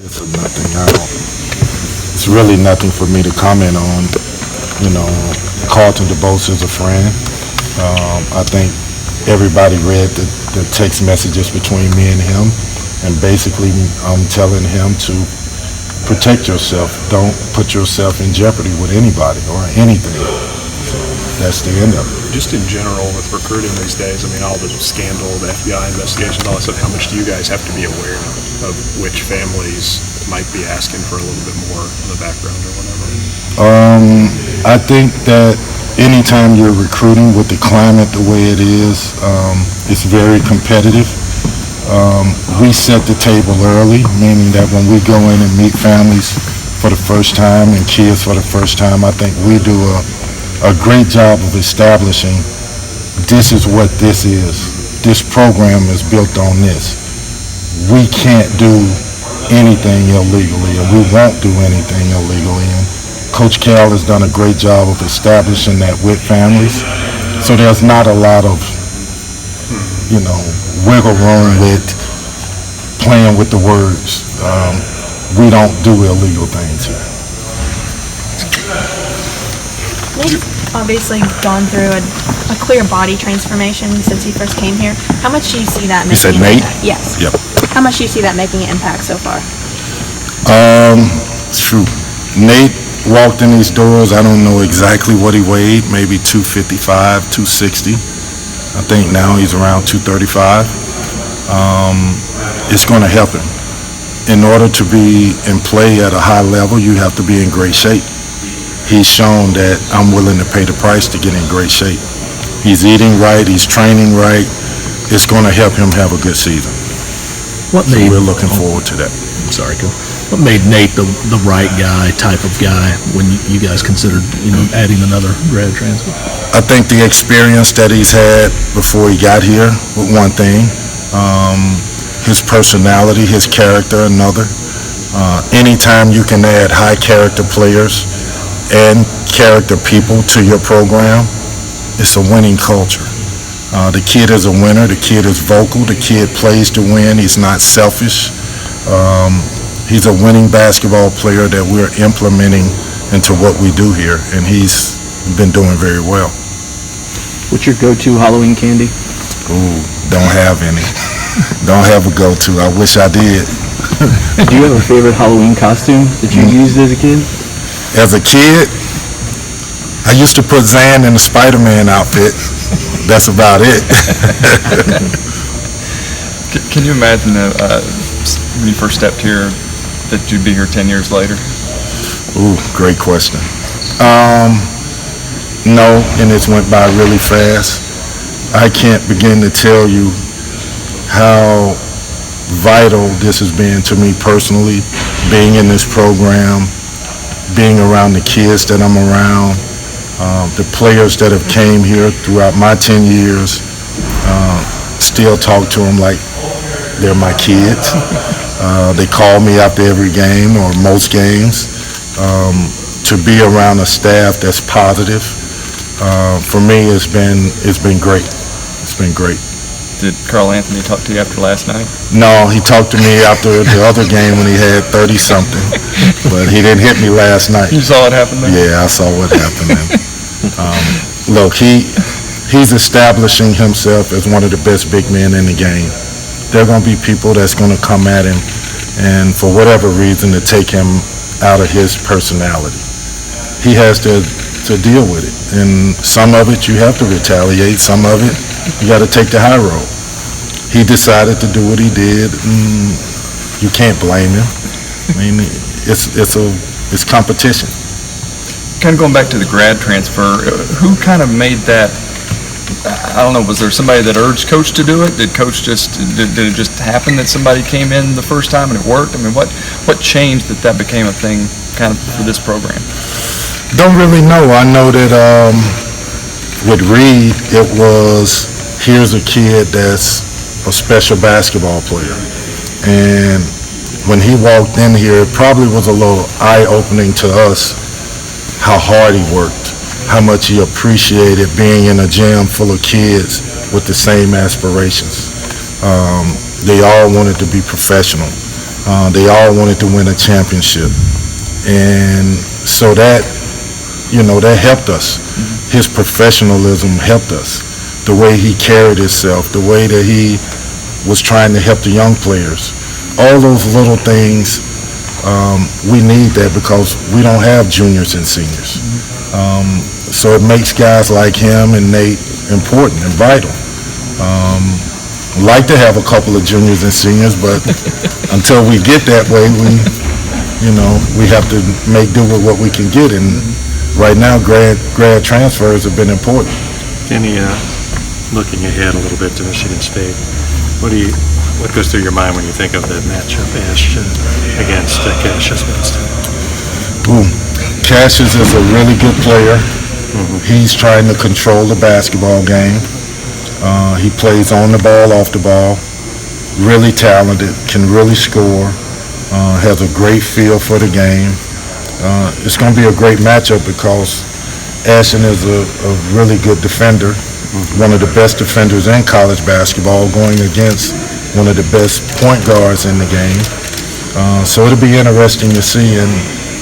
It's nothing. It's really nothing for me to comment on. You know, Carlton DeBose is a friend. I think everybody read the text messages between me and him, and basically I'm telling him to protect yourself. Don't put yourself in jeopardy with anybody or anything. So that's the end of it. Just in general with recruiting these days, I mean, all the scandal, the FBI investigations, all that stuff, how much do you guys have to be aware of which families might be asking for a little bit more on the background or whatever? I think that anytime you're recruiting with the climate the way it is, it's very competitive. We set the table early, meaning that when we go in and meet families for the first time and kids for the first time, I think we do a great job of establishing this is what this is. This program is built on this. We can't do anything illegally, and we won't do anything illegally. And Coach Cal has done a great job of establishing that with families. So there's not a lot of, wiggle room with playing with the words. We don't do illegal things here. Nate's obviously gone through a clear body transformation since he first came here. How much do you see that making? You said Nate? Impact? Yes. Yep. How much do you see that making an impact so far? Shoot. Nate walked in these doors, I don't know exactly what he weighed, maybe 255, 260. I think now he's around 235. It's going to help him. In order to be in play at a high level, you have to be in great shape. He's shown that I'm willing to pay the price to get in great shape. He's eating right, he's training right. It's going to help him have a good season. We're looking forward to that. I'm sorry, Coach. What made Nate the right guy, type of guy, when you guys considered, adding another grad transfer? I think the experience that he's had before he got here was one thing. His personality, his character, another. Anytime you can add high character players and character people to your program, it's a winning culture. The kid is a winner. The kid is vocal. The kid plays to win. He's not selfish. He's a winning basketball player that we're implementing into what we do here, and he's been doing very well. What's your go-to Halloween candy? Ooh, don't have any. Don't have a go-to. I wish I did. Do you have a favorite Halloween costume that you used as a kid? As a kid, I used to put Zan in the Spider-Man outfit. That's about it. Can you imagine when you first stepped here that you'd be here 10 years later? Ooh, great question. No, and it's went by really fast. I can't begin to tell you how vital this has been to me personally, being in this program, being around the kids that I'm around, the players that have came here throughout my 10 years, still talk to them like they're my kids. They call me after every game or most games. To be around a staff that's positive, for me, it's been great. It's been great. Did Carl Anthony talk to you after last night? No, he talked to me after the other game when he had 30-something, but he didn't hit me last night. You saw what happened there? Yeah, I saw what happened. And, look, he's establishing himself as one of the best big men in the game. There are going to be people that's going to come at him, and for whatever reason, to take him out of his personality. He has to deal with it, and some of it you have to retaliate. Some of it you got to take the high road. He decided to do what he did, and you can't blame him. I mean, it's competition. Kind of going back to the grad transfer, who kind of made that? I don't know. Was there somebody that urged Coach to do it? Did Coach did it just happen that somebody came in the first time and it worked? I mean, what changed that became a thing kind of for this program? Don't really know. I know that with Reed, it was, here's a kid that's a special basketball player. And when he walked in here, it probably was a little eye-opening to us how hard he worked, how much he appreciated being in a gym full of kids with the same aspirations. They all wanted to be professional. They all wanted to win a championship. And so that, that helped us. His professionalism helped us. The way he carried himself, the way that he was trying to help the young players. All those little things, we need that because we don't have juniors and seniors. So it makes guys like him and Nate important and vital. Like to have a couple of juniors and seniors, but until we get that way, we have to make do with what we can get. And right now, grad transfers have been important. Kenny, looking ahead a little bit to Michigan State, what goes through your mind when you think of the matchup Ashton against Cassius Winston? Cassius is a really good player. He's trying to control the basketball game. He plays on the ball, off the ball. Really talented, can really score. Has a great feel for the game. It's going to be a great matchup because Ashton is a really good defender, one of the best defenders in college basketball, going against one of the best point guards in the game. So it'll be interesting to see, and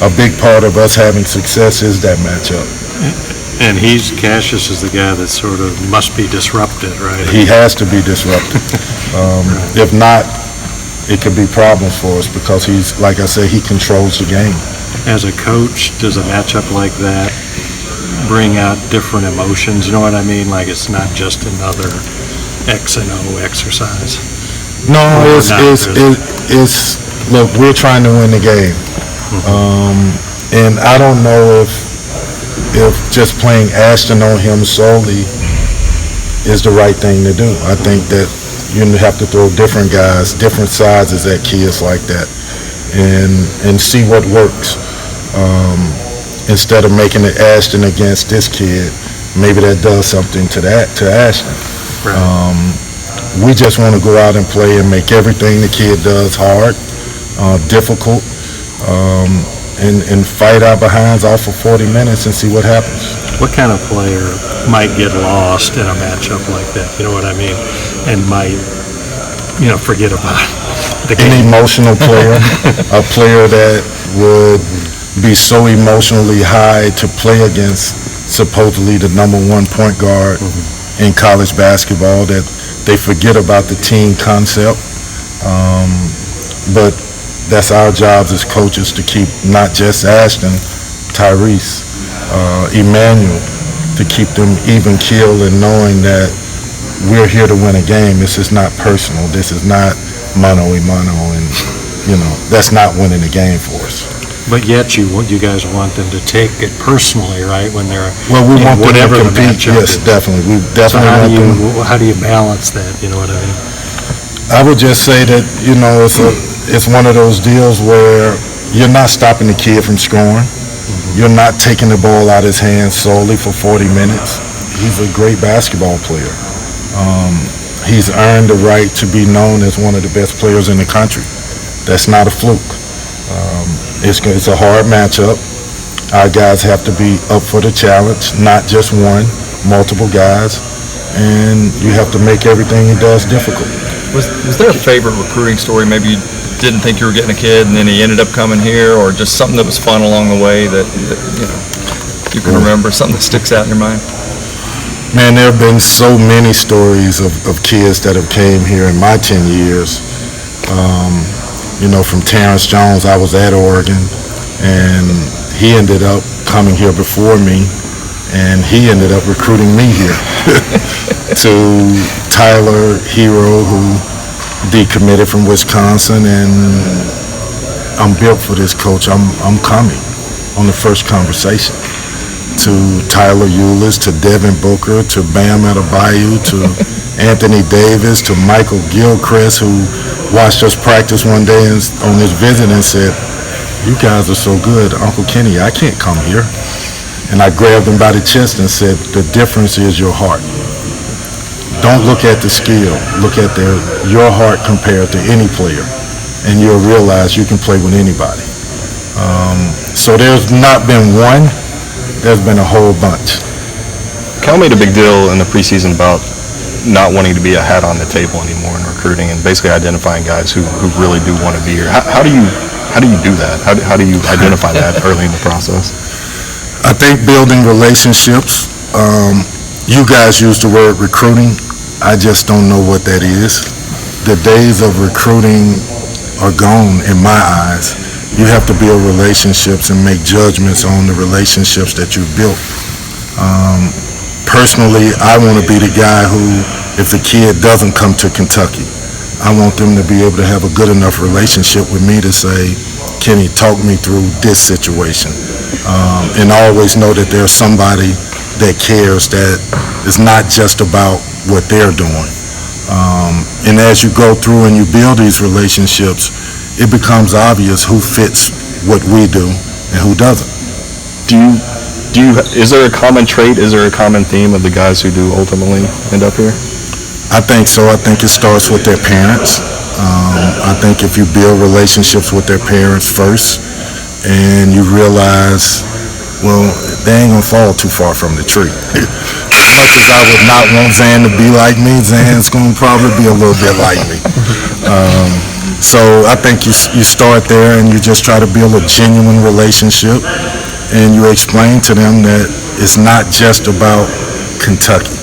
a big part of us having success is that matchup. And Cassius is the guy that sort of must be disrupted, right? He has to be disrupted. If not, it could be problems for us because he's, like I said, he controls the game. As a coach, does a matchup like that bring out different emotions? You know what I mean? Like it's not just another X and O exercise. No, it's look, we're trying to win the game. And I don't know if just playing Ashton on him solely is the right thing to do. I think that you have to throw different guys, different sizes at kids like that and see what works. Instead of making it Ashton against this kid, maybe that does something to Ashton. Right. We just want to go out and play and make everything the kid does hard, difficult, and fight our behinds off for 40 minutes and see what happens. What kind of player might get lost in a matchup like that? You know what I mean? And might, forget about the game. An emotional player, a player that would be so emotionally high to play against supposedly the number one point guard in college basketball that they forget about the team concept. But that's our jobs as coaches to keep not just Ashton, Tyrese, Emmanuel, to keep them even keeled and knowing that we're here to win a game. This is not personal. This is not mano a mano, and that's not winning the game for us. But yet you guys want them to take it personally, right? When they're we want whatever them to compete. the matchup Yes, is. definitely. We So definitely want them. how do you balance that? You know what I mean? I would just say that it's one of those deals where you're not stopping the kid from scoring. You're not taking the ball out of his hands solely for 40 minutes. He's a great basketball player. He's earned the right to be known as one of the best players in the country. That's not a fluke. It's a hard matchup. Our guys have to be up for the challenge, not just one, multiple guys, and you have to make everything he does difficult. Was there a favorite recruiting story? Maybe you didn't think you were getting a kid, and then he ended up coming here, or just something that was fun along the way that you can remember, something that sticks out in your mind? Man, there have been so many stories of kids that have came here in my 10 years. From Terrence Jones, I was at Oregon, and he ended up coming here before me, and he ended up recruiting me here. To Tyler Hero, who decommitted from Wisconsin, and I'm built for this, coach. I'm coming on the first conversation. To Tyler Eulis, to Devin Booker, to Bam Adebayo, to Anthony Davis, to Michael Gilchrist, who watched us practice one day on his visit and said, "You guys are so good, Uncle Kenny, I can't come here." And I grabbed him by the chest and said, "The difference is your heart. Don't look at the skill. Look at your heart compared to any player, and you'll realize you can play with anybody." So there's not been one. There's been a whole bunch. Cal made a big deal in the preseason about not wanting to be a hat on the table anymore in recruiting, and basically identifying guys who really do want to be here. How do you do that? How do you identify that early in the process? I think building relationships. You guys use the word recruiting. I just don't know what that is. The days of recruiting are gone in my eyes. You have to build relationships and make judgments on the relationships that you've built. Personally, I want to be the guy who, if a kid doesn't come to Kentucky, I want them to be able to have a good enough relationship with me to say, Kenny, talk me through this situation. And always know that there's somebody that cares, that is not just about what they're doing. And as you go through and you build these relationships, it becomes obvious who fits what we do and who doesn't. Is there a common trait? Is there a common theme of the guys who do ultimately end up here? I think so. I think it starts with their parents. I think if you build relationships with their parents first and you realize, well, they ain't gonna fall too far from the tree. As much as I would not want Zan to be like me, Zan's gonna probably be a little bit like me. So I think you start there and you just try to build a genuine relationship, and you explain to them that it's not just about Kentucky.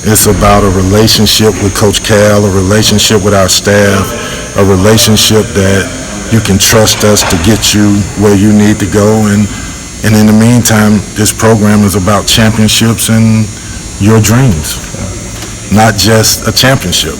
It's about a relationship with Coach Cal, a relationship with our staff, a relationship that you can trust us to get you where you need to go. And in the meantime, this program is about championships and your dreams, not just a championship.